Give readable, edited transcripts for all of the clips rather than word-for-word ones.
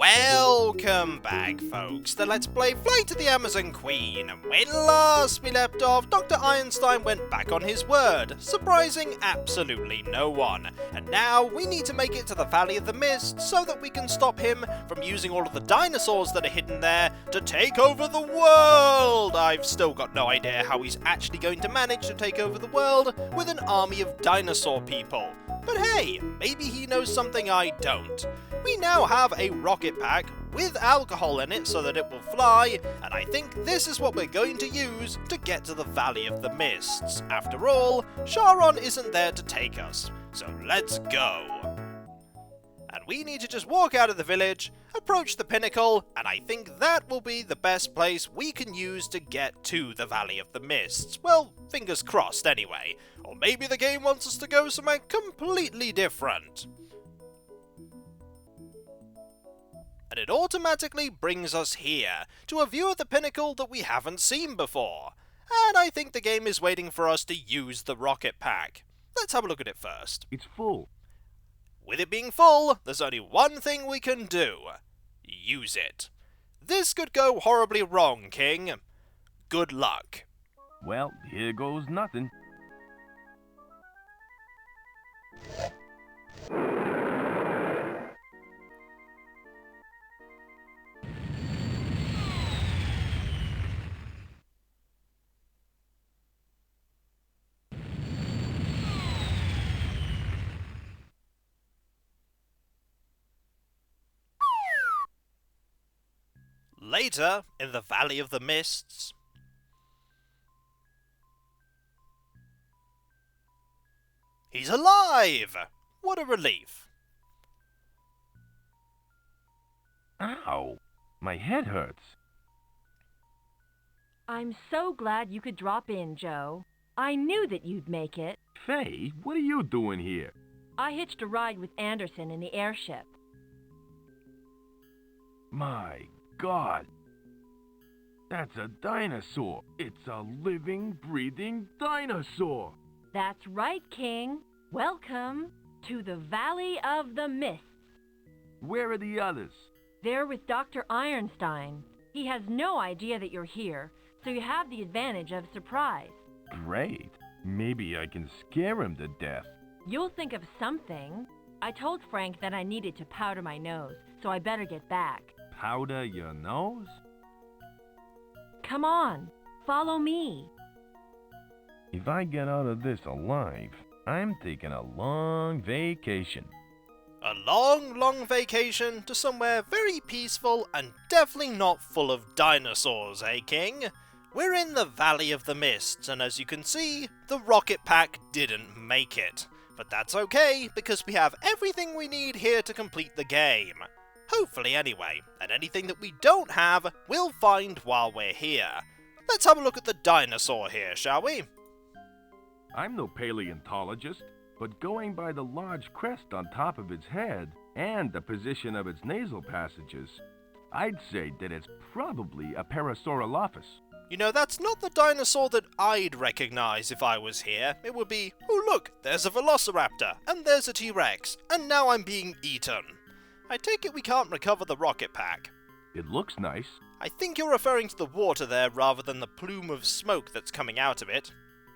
Welcome back, folks, to Let's Play Flight to the Amazon Queen. When last we left off, Dr. Einstein went back on his word, surprising absolutely no one. And now we need to make it to the Valley of the Mist so that we can stop him from using all of the dinosaurs that are hidden there to take over the world. I've still got no idea how he's actually going to manage to take over the world with an army of dinosaur people. But hey, maybe he knows something I don't. We now have a rocket pack with alcohol in it so that it will fly, and I think this is what we're going to use to get to the Valley of the Mists. After all, Charon isn't there to take us, so let's go. And we need to just walk out of the village, approach the pinnacle, and I think that will be the best place we can use to get to the Valley of the Mists. Well, fingers crossed anyway. Or maybe the game wants us to go somewhere completely different. And it automatically brings us here, to a view of the pinnacle that we haven't seen before. And I think the game is waiting for us to use the rocket pack. Let's have a look at it first. It's full. With it being full, there's only one thing we can do. Use it. This could go horribly wrong, King. Good luck. Well, here goes nothing. Later, in the Valley of the Mists, he's alive! What a relief. Ow! My head hurts. I'm so glad you could drop in, Joe. I knew that you'd make it. Faye, what are you doing here? I hitched a ride with Anderson in the airship. My God! That's a dinosaur! It's a living, breathing dinosaur! That's right, King. Welcome to the Valley of the Mists. Where are the others? They're with Dr. Einstein. He has no idea that you're here, so you have the advantage of surprise. Great. Maybe I can scare him to death. You'll think of something. I told Frank that I needed to powder my nose, so I better get back. Powder your nose? Come on, follow me. If I get out of this alive, I'm taking a long vacation. A long, long vacation to somewhere very peaceful and definitely not full of dinosaurs, eh, King? We're in the Valley of the Mists, and as you can see, the rocket pack didn't make it. But that's okay, because we have everything we need here to complete the game. Hopefully anyway, and anything that we don't have, we'll find while we're here. Let's have a look at the dinosaur here, shall we? I'm no paleontologist, but going by the large crest on top of its head and the position of its nasal passages, I'd say that it's probably a Parasaurolophus. You know, that's not the dinosaur that I'd recognize if I was here. It would be, oh look, there's a Velociraptor, and there's a T-Rex, and now I'm being eaten. I take it we can't recover the rocket pack. It looks nice. I think you're referring to the water there rather than the plume of smoke that's coming out of it.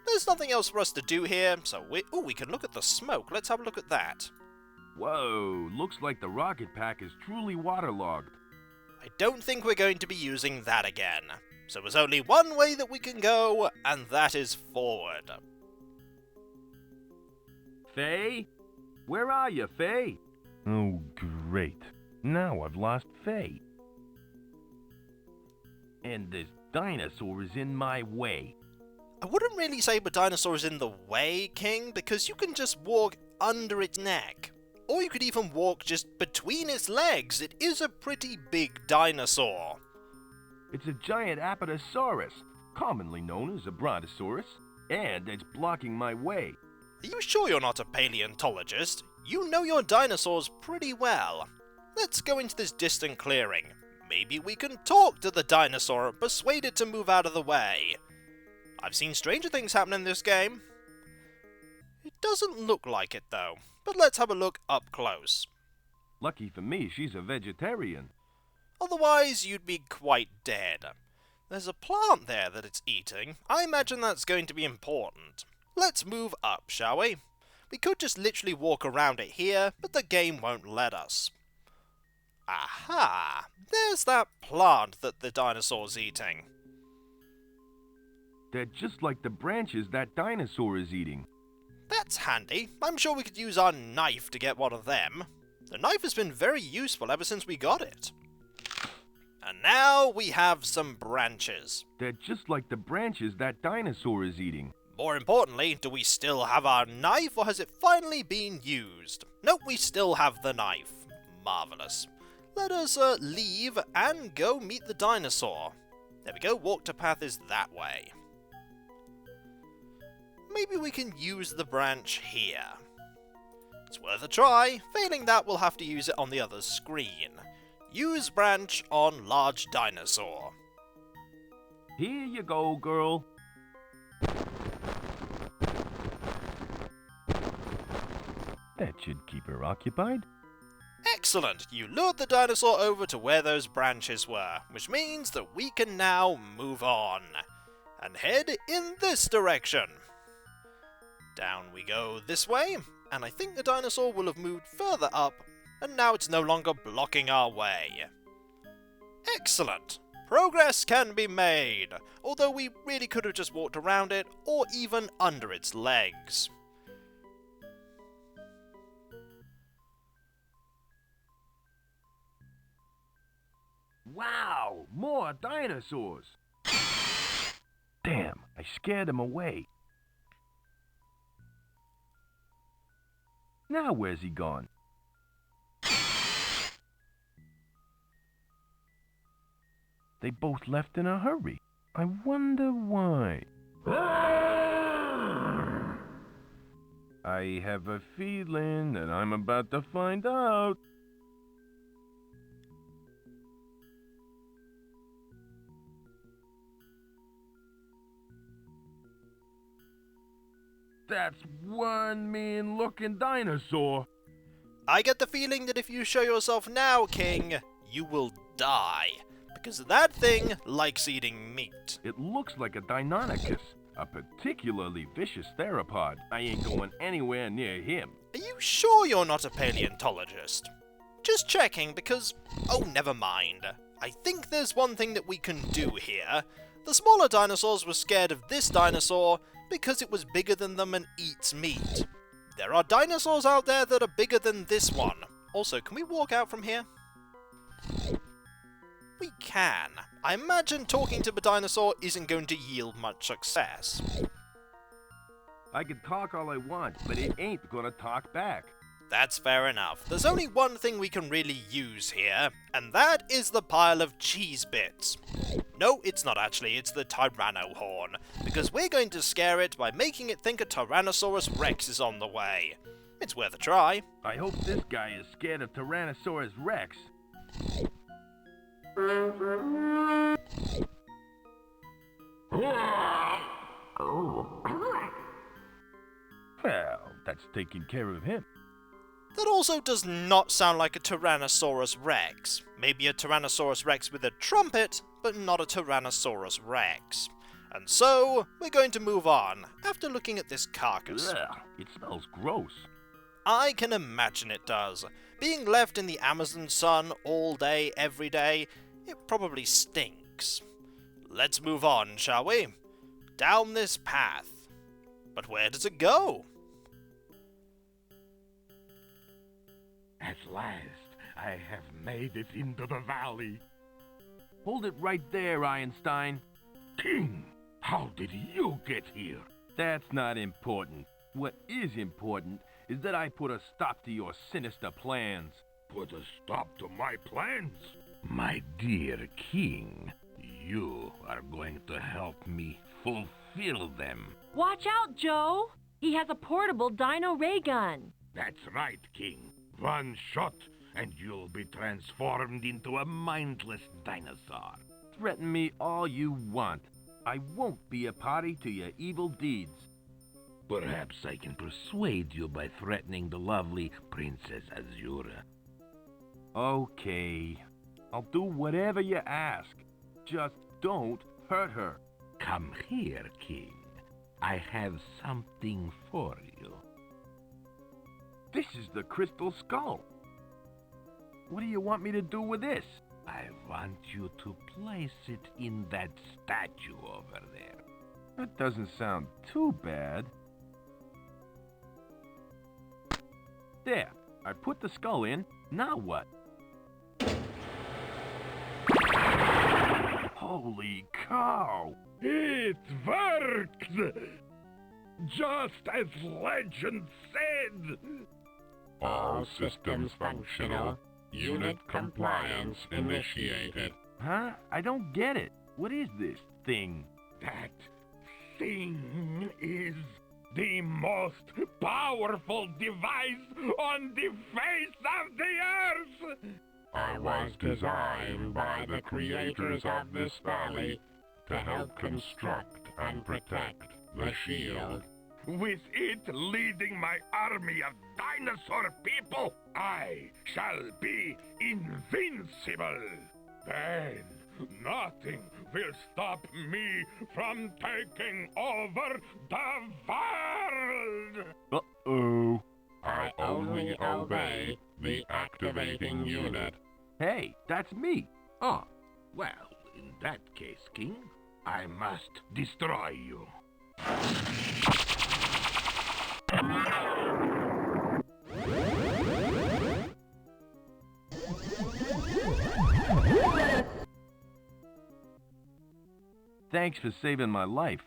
There's nothing else for us to do here, so we can look at the smoke. Let's have a look at that. Whoa, looks like the rocket pack is truly waterlogged. I don't think we're going to be using that again. So there's only one way that we can go, and that is forward. Faye? Where are you, Faye? Oh, great. Now I've lost Faye. And this dinosaur is in my way. I wouldn't really say the dinosaur is in the way, King, because you can just walk under its neck. Or you could even walk just between its legs. It is a pretty big dinosaur. It's a giant Apatosaurus, commonly known as a Brontosaurus, and it's blocking my way. Are you sure you're not a paleontologist? You know your dinosaurs pretty well. Let's go into this distant clearing. Maybe we can talk to the dinosaur and persuade it to move out of the way. I've seen stranger things happen in this game. It doesn't look like it though, but let's have a look up close. Lucky for me, she's a vegetarian. Otherwise, you'd be quite dead. There's a plant there that it's eating. I imagine that's going to be important. Let's move up, shall we? We could just literally walk around it here, but the game won't let us. Aha! There's that plant that the dinosaur's eating. They're just like the branches that dinosaur is eating. That's handy. I'm sure we could use our knife to get one of them. The knife has been very useful ever since we got it. And now we have some branches. They're just like the branches that dinosaur is eating. More importantly, do we still have our knife, or has it finally been used? Nope, we still have the knife. Marvellous. Let us leave and go meet the dinosaur. There we go, walk to path is that way. Maybe we can use the branch here. It's worth a try. Failing that, we'll have to use it on the other screen. Use branch on large dinosaur. Here you go, girl. That should keep her occupied. Excellent! You lured the dinosaur over to where those branches were, which means that we can now move on and head in this direction. Down we go this way, and I think the dinosaur will have moved further up, and now it's no longer blocking our way. Excellent! Progress can be made, although we really could have just walked around it, or even under its legs. Wow, more dinosaurs. Damn, I scared them away. Now where's he gone? They both left in a hurry. I wonder why. I have a feeling that I'm about to find out. That's one mean-looking dinosaur. I get the feeling that if you show yourself now, King, you will die. Because that thing likes eating meat. It looks like a Deinonychus, a particularly vicious theropod. I ain't going anywhere near him. Are you sure you're not a paleontologist? Just checking because... oh, never mind. I think there's one thing that we can do here. The smaller dinosaurs were scared of this dinosaur because it was bigger than them and eats meat. There are dinosaurs out there that are bigger than this one. Also, can we walk out from here? We can. I imagine talking to the dinosaur isn't going to yield much success. I can talk all I want, but it ain't gonna talk back. That's fair enough. There's only one thing we can really use here, and that is the pile of cheese bits. No, it's not actually, it's the Tyranno horn, because we're going to scare it by making it think a Tyrannosaurus Rex is on the way. It's worth a try. I hope this guy is scared of Tyrannosaurus Rex. Well, that's taking care of him. That also does not sound like a Tyrannosaurus Rex. Maybe a Tyrannosaurus Rex with a trumpet, but not a Tyrannosaurus Rex. And so, we're going to move on, after looking at this carcass. Ugh, it smells gross. I can imagine it does. Being left in the Amazon sun all day, every day, it probably stinks. Let's move on, shall we? Down this path. But where does it go? At last, I have made it into the valley. Hold it right there, Einstein. King, how did you get here? That's not important. What is important is that I put a stop to your sinister plans. Put a stop to my plans? My dear king, you are going to help me fulfill them. Watch out, Joe! He has a portable dino ray gun. That's right, king. One shot, and you'll be transformed into a mindless dinosaur. Threaten me all you want. I won't be a party to your evil deeds. Perhaps I can persuade you by threatening the lovely Princess Azura. Okay. I'll do whatever you ask. Just don't hurt her. Come here, King. I have something for you. This is the crystal skull. What do you want me to do with this? I want you to place it in that statue over there. That doesn't sound too bad. There, I put the skull in. Now what? Holy cow! It worked! Just as legend said! All systems functional. Unit compliance initiated. Huh? I don't get it. What is this thing? That thing is the most powerful device on the face of the earth! I was designed by the creators of this valley to help construct and protect the shield. With it leading my army of dinosaur people, I shall be invincible. Then nothing will stop me from taking over the world. Uh-oh. I only obey the activating unit. Hey, that's me. Oh, well, in that case, King, I must destroy you. Thanks for saving my life.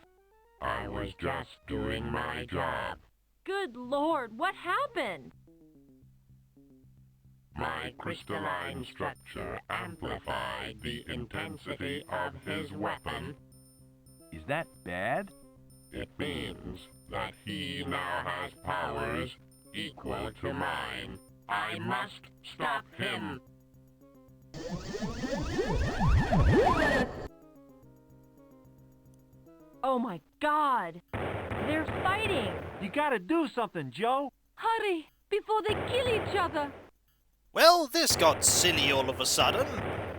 I was just doing my job. Good Lord, what happened? My crystalline structure amplified the intensity of his weapon. Is that bad? It means that he now has powers equal to mine. I must stop him. Oh my God! They're fighting! You gotta do something, Joe. Hurry, before they kill each other! Well, this got silly all of a sudden.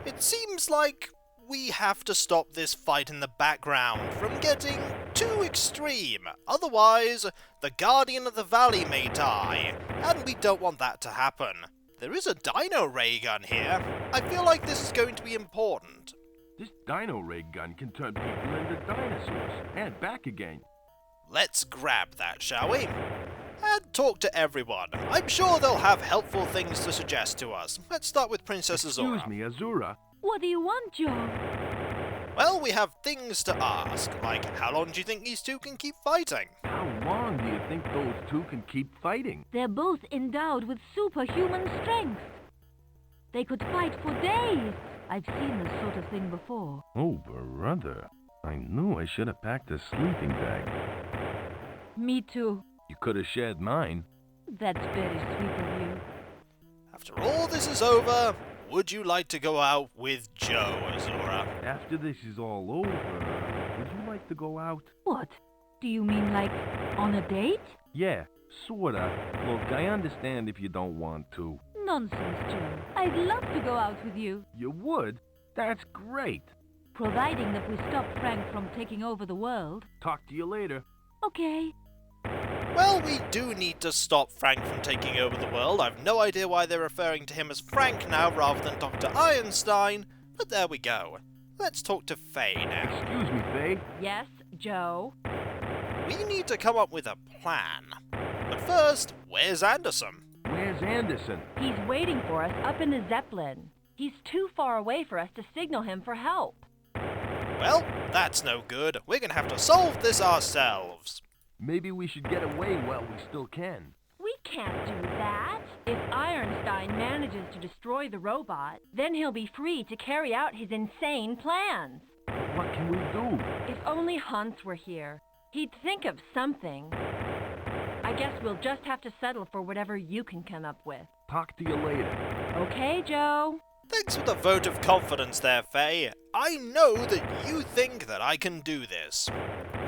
It seems like we have to stop this fight in the background from getting too extreme. Otherwise, the Guardian of the Valley may die, and we don't want that to happen. There is a dino ray gun here. I feel like this is going to be important. This dino ray gun can turn people into dinosaurs and back again. Let's grab that, shall we? And talk to everyone. I'm sure they'll have helpful things to suggest to us. Let's start with Princess Azura. Excuse me, Azura. What do you want, Joe? Well, we have things to ask, like how long do you think these two can keep fighting? How long do you think those two can keep fighting? They're both endowed with superhuman strength. They could fight for days. I've seen this sort of thing before. Oh, brother. I knew I should have packed a sleeping bag. Me too. You could have shared mine. That's very sweet of you. After all this is over, would you like to go out with Joe, Azura? After this is all over, would you like to go out? What? Do you mean like on a date? Yeah, sorta. Look, I understand if you don't want to. Nonsense, Joe. I'd love to go out with you. You would? That's great. Providing that we stop Frank from taking over the world. Talk to you later. Okay. Well, we do need to stop Frank from taking over the world. I've no idea why they're referring to him as Frank now rather than Dr. Einstein, but there we go. Let's talk to Faye now. Excuse me, Faye. Yes, Joe? We need to come up with a plan. But first, where's Anderson? Where's Anderson? He's waiting for us up in the Zeppelin. He's too far away for us to signal him for help. Well, that's no good. We're gonna have to solve this ourselves. Maybe we should get away while we still can. We can't do that. If Einstein manages to destroy the robot, then he'll be free to carry out his insane plans. But what can we do? If only Hans were here. He'd think of something. I guess we'll just have to settle for whatever you can come up with. Talk to you later. Okay, Joe? Thanks for the vote of confidence there, Faye. I know that you think that I can do this.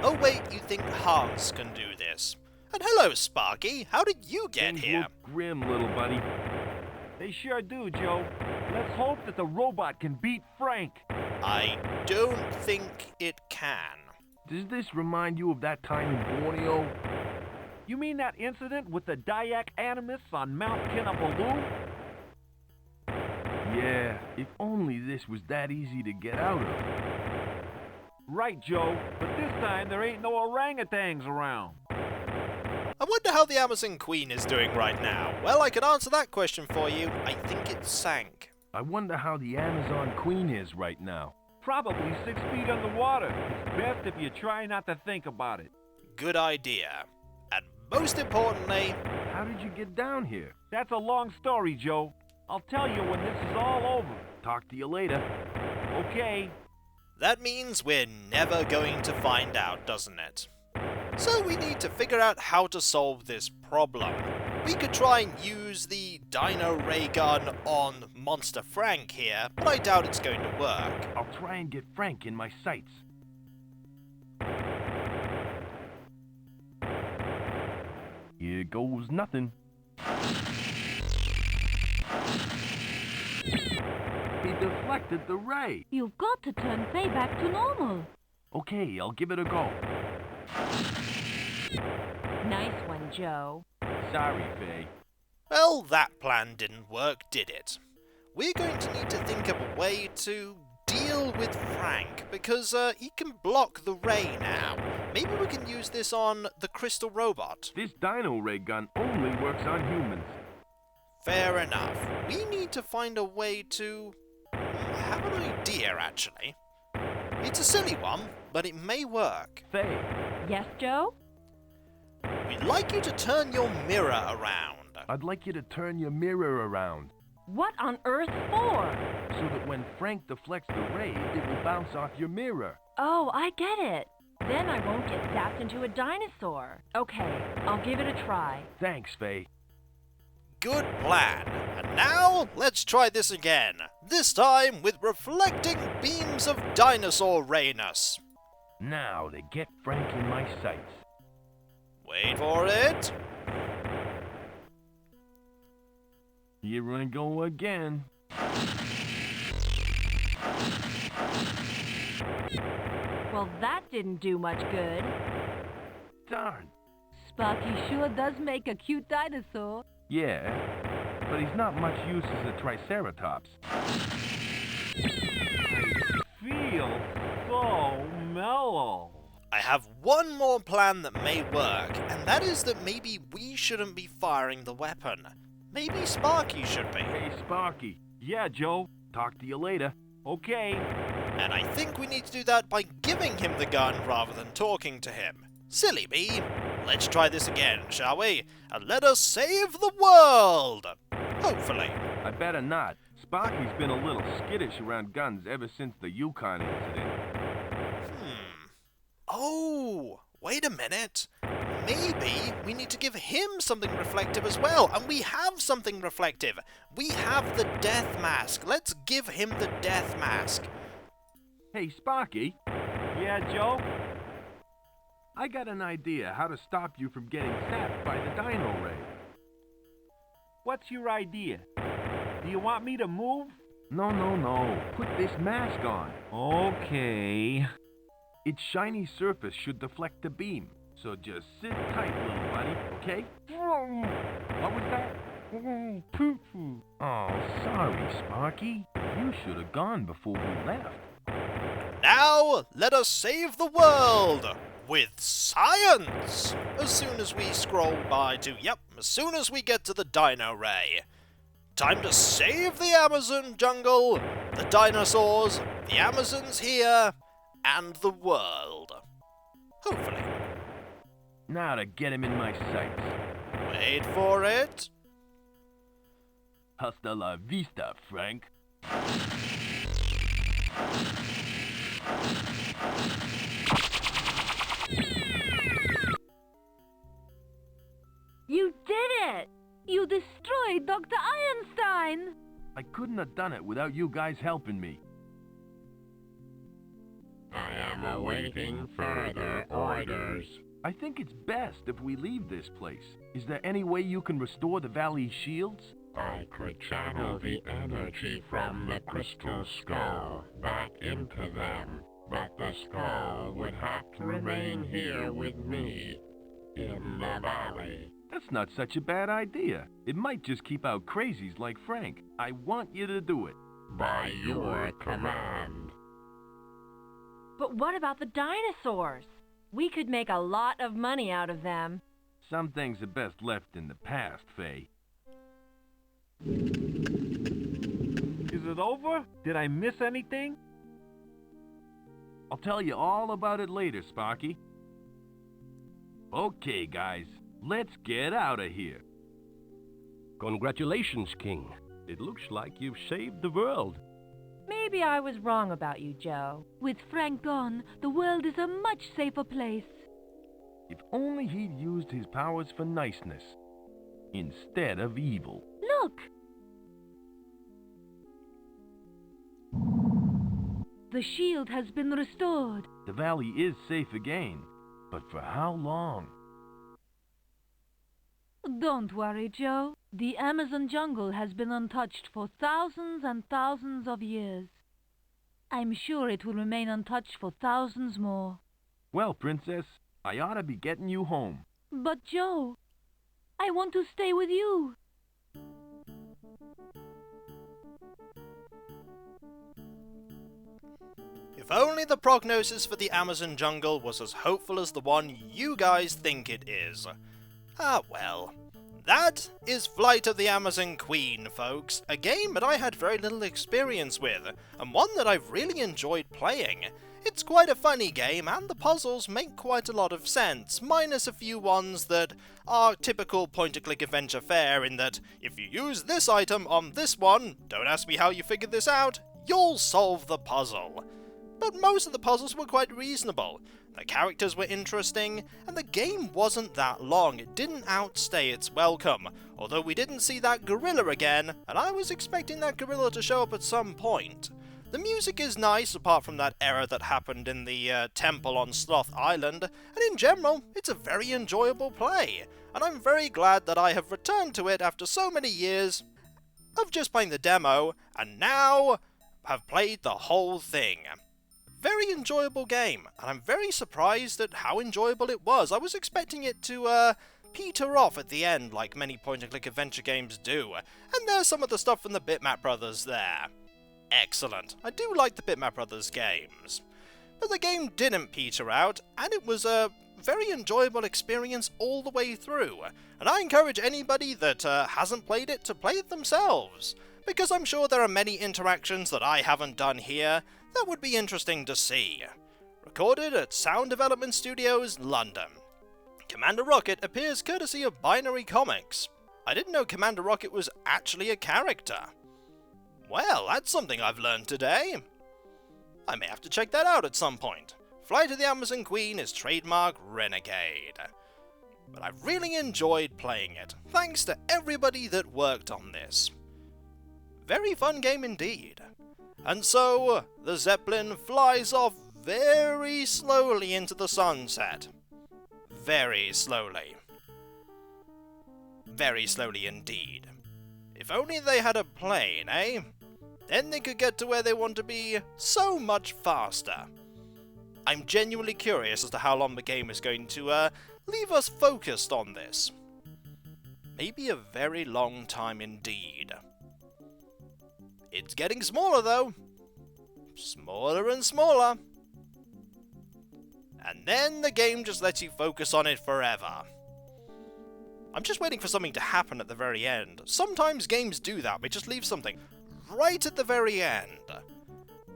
Oh wait, you think Hans can do this. And hello, Sparky. How did you get Things here? look grim, little buddy. They sure do, Joe. Let's hope that the robot can beat Frank. I don't think it can. Does this remind you of that time in Borneo? You mean that incident with the Dayak Animus on Mount Kinabalu? Yeah, if only this was that easy to get out of. Right, Joe. But this time there ain't no orangutans around. I wonder how the Amazon Queen is doing right now. Well, I can answer that question for you. I think it sank. I wonder how the Amazon Queen is right now. Probably 6 feet underwater. It's best if you try not to think about it. Good idea. And most importantly, How did you get down here? That's a long story, Joe. I'll tell you when this is all over. Talk to you later. Okay. that means we're never going to find out, doesn't it? So we need to figure out how to solve this problem. We could try and use the Dino Ray gun on Monster Frank here, but I doubt it's going to work. I'll try and get Frank in my sights. Here goes nothing. He deflected the ray. You've got to turn Faye back to normal. Okay, I'll give it a go. Nice one, Joe. Sorry, Faye. Well, that plan didn't work, did it? We're going to need to think of a way to deal with Frank, because he can block the ray now. Maybe we can use this on the crystal robot. This dino ray gun only works on humans. Fair enough. We need to find a way to... I have an idea, actually. It's a silly one, but it may work. Faye, Yes, Joe? We'd like you to turn your mirror around. I'd like you to turn your mirror around, What on earth for? so that when Frank deflects the ray, it will bounce off your mirror. Oh, I get it. Then I won't get zapped into a dinosaur. Okay, I'll give it a try. Thanks, Faye. Good plan. And now, let's try this again. This time with reflecting beams of dinosaur rayness. Now to get Frank in my sights. Wait for it. Here I go again. Well, that didn't do much good. Darn. Sparky sure does make a cute dinosaur. Yeah, but he's not much use as a triceratops. Feel so mellow. I have one more plan that may work, and that is that maybe we shouldn't be firing the weapon. Maybe Sparky should be. Hey, Sparky. Yeah, Joe. Talk to you later. Okay. And I think we need to do that by giving him the gun rather than talking to him. Silly me. Let's try this again, shall we? And let us save the world! Hopefully. I better not. Sparky's been a little skittish around guns ever since the Yukon incident. Oh, wait a minute. Maybe we need to give him something reflective as well. And we have something reflective. We have the death mask. Let's give him the death mask. Hey, Sparky. Yeah, Joe? I got an idea how to stop you from getting zapped by the dino ray. What's your idea? Do you want me to move? No. Put this mask on. Okay. Its shiny surface should deflect the beam. So just sit tight, little buddy, okay? What was that? Poo-poo. Oh, sorry, Sparky. You should have gone before we left. Now, let us save the world with science! As soon as we scroll by to, as soon as we get to the dino ray. Time to save the Amazon jungle, the dinosaurs, the Amazons here, and the world. Hopefully. Now to get him in my sights. Wait for it. Hasta la vista, Frank. You did it! You destroyed Dr. Einstein! I couldn't have done it without you guys helping me. I am awaiting further orders. I think it's best if we leave this place. Is there any way you can restore the valley's shields? I could channel the energy from the crystal skull back into them, but the skull would have to remain here with me, in the valley. That's not such a bad idea. It might just keep out crazies like Frank. I want you to do it. By your command. But what about the dinosaurs? We could make a lot of money out of them. Some things are best left in the past, Faye. Is it over? Did I miss anything? I'll tell you all about it later, Sparky. Okay, guys, let's get out of here. Congratulations, King. It looks like you've saved the world. Maybe I was wrong about you, Joe. With Frank gone, the world is a much safer place. If only he'd used his powers for niceness, instead of evil. Look! The shield has been restored. The valley is safe again, but for how long? Don't worry, Joe. The Amazon jungle has been untouched for thousands and thousands of years. I'm sure it will remain untouched for thousands more. Well, Princess, I ought to be getting you home. But Joe, I want to stay with you. If only the prognosis for the Amazon jungle was as hopeful as the one you guys think it is. Ah well. That is Flight of the Amazon Queen, folks. A game that I had very little experience with, and one that I've really enjoyed playing. It's quite a funny game, and the puzzles make quite a lot of sense, minus a few ones that are typical point-and-click adventure fare in that, if you use this item on this one, don't ask me how you figured this out, you'll solve the puzzle. But most of the puzzles were quite reasonable. The characters were interesting, and the game wasn't that long. It didn't outstay its welcome, although we didn't see that gorilla again, and I was expecting that gorilla to show up at some point. The music is nice, apart from that error that happened in the temple on Sloth Island, and in general, it's a very enjoyable play, and I'm very glad that I have returned to it after so many years of just playing the demo, and now have played the whole thing. Very enjoyable game, and I'm very surprised at how enjoyable it was. I was expecting it to peter off at the end like many point-and-click adventure games do, and there's some of the stuff from the Bitmap Brothers there. Excellent. I do like the Bitmap Brothers games. But the game didn't peter out, and it was a very enjoyable experience all the way through, and I encourage anybody that hasn't played it to play it themselves, because I'm sure there are many interactions that I haven't done here that would be interesting to see. Recorded at Sound Development Studios, London. Commander Rocket appears courtesy of Binary Comics. I didn't know Commander Rocket was actually a character. Well, that's something I've learned today. I may have to check that out at some point. Flight of the Amazon Queen is trademark Renegade. But I've really enjoyed playing it, thanks to everybody that worked on this. Very fun game indeed. And so, the Zeppelin flies off very slowly into the sunset. Very slowly. Very slowly indeed. If only they had a plane, eh? Then they could get to where they want to be so much faster. I'm genuinely curious as to how long the game is going to leave us focused on this. Maybe a very long time indeed. It's getting smaller though. Smaller and smaller. And then the game just lets you focus on it forever. I'm just waiting for something to happen at the very end. Sometimes games do that, they just leave something right at the very end.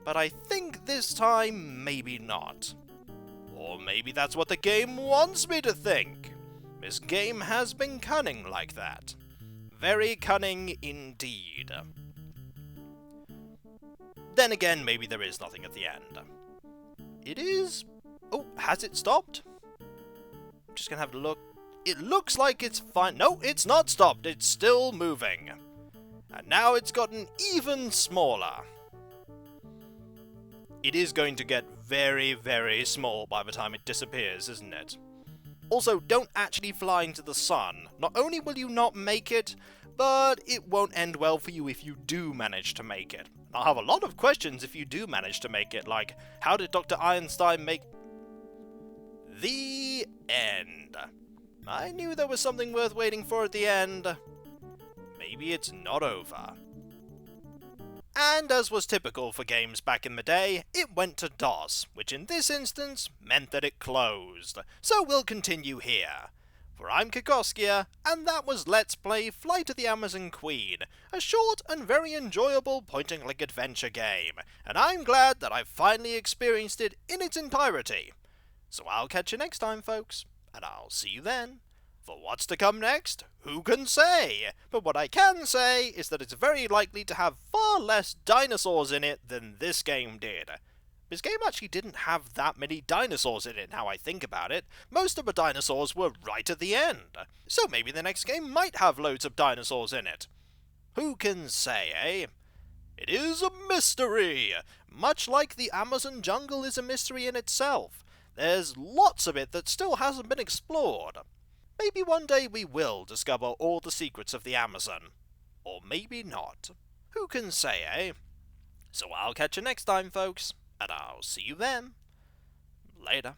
But I think this time, maybe not. Or maybe that's what the game wants me to think. This game has been cunning like that. Very cunning indeed. Then again, maybe there is nothing at the end. It is... Oh, has it stopped? I'm just gonna have a look. It looks like it's fine. No, it's not stopped. It's still moving. And now it's gotten even smaller. It is going to get very, very small by the time it disappears, isn't it? Also, don't actually fly into the sun. Not only will you not make it, but it won't end well for you if you do manage to make it. I'll have a lot of questions if you do manage to make it, like, how did Dr. Einstein make... The end. I knew there was something worth waiting for at the end. Maybe it's not over. And as was typical for games back in the day, it went to DOS, which in this instance meant that it closed. So we'll continue here. For I'm Kikoskia, and that was Let's Play Flight of the Amazon Queen, a short and very enjoyable point-and-click adventure game, and I'm glad that I've finally experienced it in its entirety. So I'll catch you next time, folks, and I'll see you then. For what's to come next, who can say? But what I can say is that it's very likely to have far less dinosaurs in it than this game did. This game actually didn't have that many dinosaurs in it, now I think about it. Most of the dinosaurs were right at the end. So maybe the next game might have loads of dinosaurs in it. Who can say, eh? It is a mystery! Much like the Amazon jungle is a mystery in itself. There's lots of it that still hasn't been explored. Maybe one day we will discover all the secrets of the Amazon. Or maybe not. Who can say, eh? So I'll catch you next time, folks, and I'll see you then. Later.